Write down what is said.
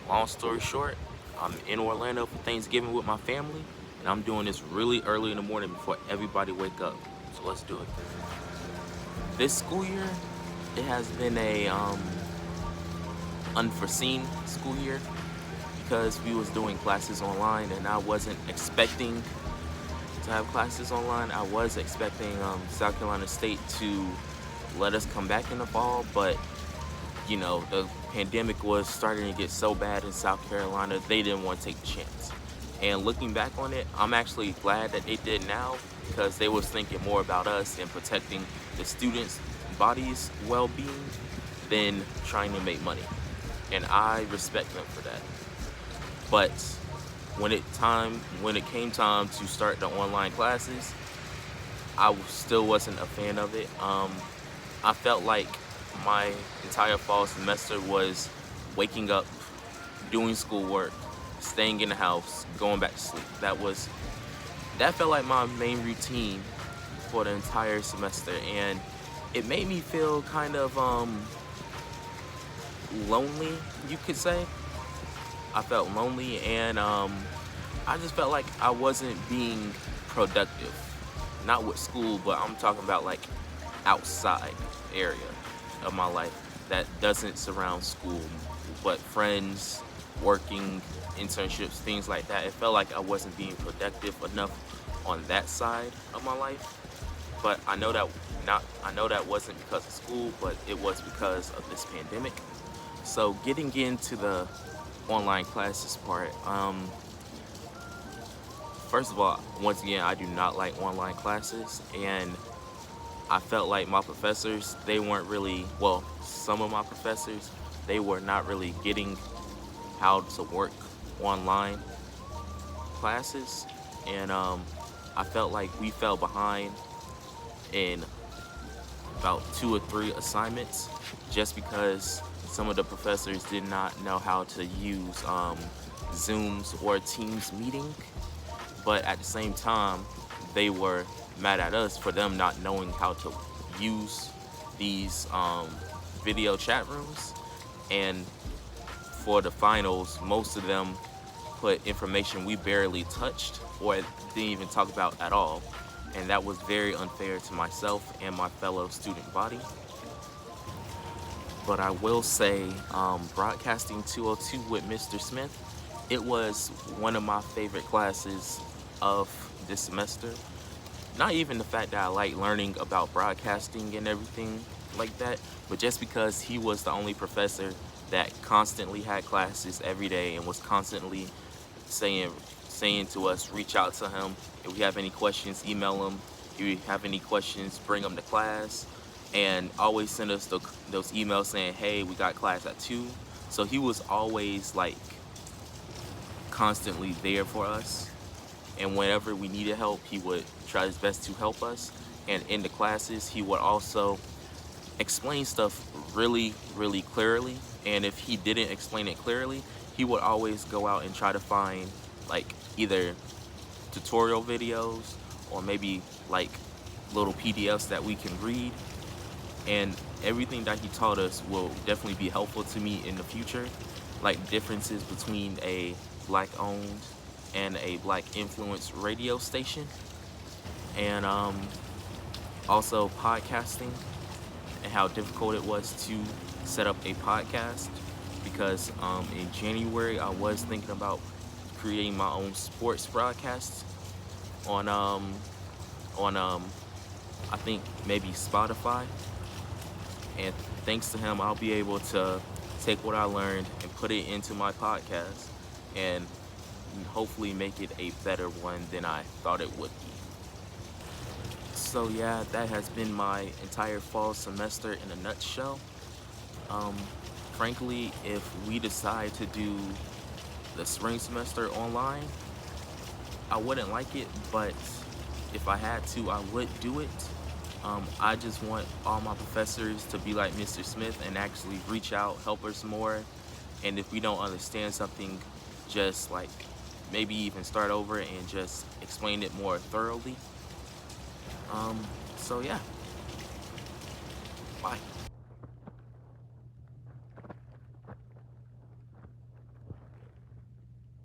long story short, I'm in Orlando for Thanksgiving with my family, and I'm doing this really early in the morning before everybody wake up. So let's do it. This school year, it has been a unforeseen school year because we was doing classes online, and I wasn't expecting to have classes online. I was expecting South Carolina State to let us come back in the fall, but the pandemic was starting to get so bad in South Carolina, they didn't want to take the chance. And looking back on it, I'm actually glad that they did now because they was thinking more about us and protecting the students' bodies' well-being than trying to make money. And I respect them for that. But when it came time to start the online classes, still wasn't a fan of it. I felt like my entire fall semester was waking up, doing schoolwork, staying in the house, going back to sleep. That felt like my main routine for the entire semester, and it made me feel kind of lonely, you could say. I felt lonely, and I just felt like I wasn't being productive. Not with school, but I'm talking about like outside area of my life that doesn't surround school, but friends, working, internships, things like that. It felt like I wasn't being productive enough on that side of my life. But I know that wasn't because of school, but it was because of this pandemic. So getting into the online classes part, first of all, once again, I do not like online classes, and I felt like my professors, they weren't really, well, some of my professors, they were not really getting how to work online classes. And I felt like we fell behind in about two or three assignments just because some of the professors did not know how to use Zooms or Teams meeting. But at the same time, they were mad at us for them not knowing how to use these video chat rooms. And for the finals, most of them put information we barely touched or didn't even talk about at all. And that was very unfair to myself and my fellow student body. But I will say, Broadcasting 202 with Mr. Smith, it was one of my favorite classes of this semester. Not even the fact that I like learning about broadcasting and everything like that, but just because he was the only professor that constantly had classes every day and was constantly saying saying to us, reach out to him. If we have any questions, email him. If you have any questions, bring them to class. And always send us those emails saying, hey, we got class at 2. So he was always like constantly there for us. And whenever we needed help, he would try his best to help us. And in the classes, he would also explain stuff really, really clearly. And if he didn't explain it clearly, he would always go out and try to find like either tutorial videos or maybe like little PDFs that we can read. And everything that he taught us will definitely be helpful to me in the future, like differences between a black owned and a black influenced radio station, and also podcasting and how difficult it was to set up a podcast because in January I was thinking about creating my own sports broadcasts on I think maybe Spotify. And thanks to him, I'll be able to take what I learned and put it into my podcast and hopefully make it a better one than I thought it would be. So yeah, that has been my entire fall semester in a nutshell. Um, Frankly, if we decide to do the spring semester online, I wouldn't like it, but if I had to, I would do it. I just want all my professors to be like Mr. Smith and actually reach out, help us more. And if we don't understand something, just like maybe even start over and just explain it more thoroughly. So yeah, bye.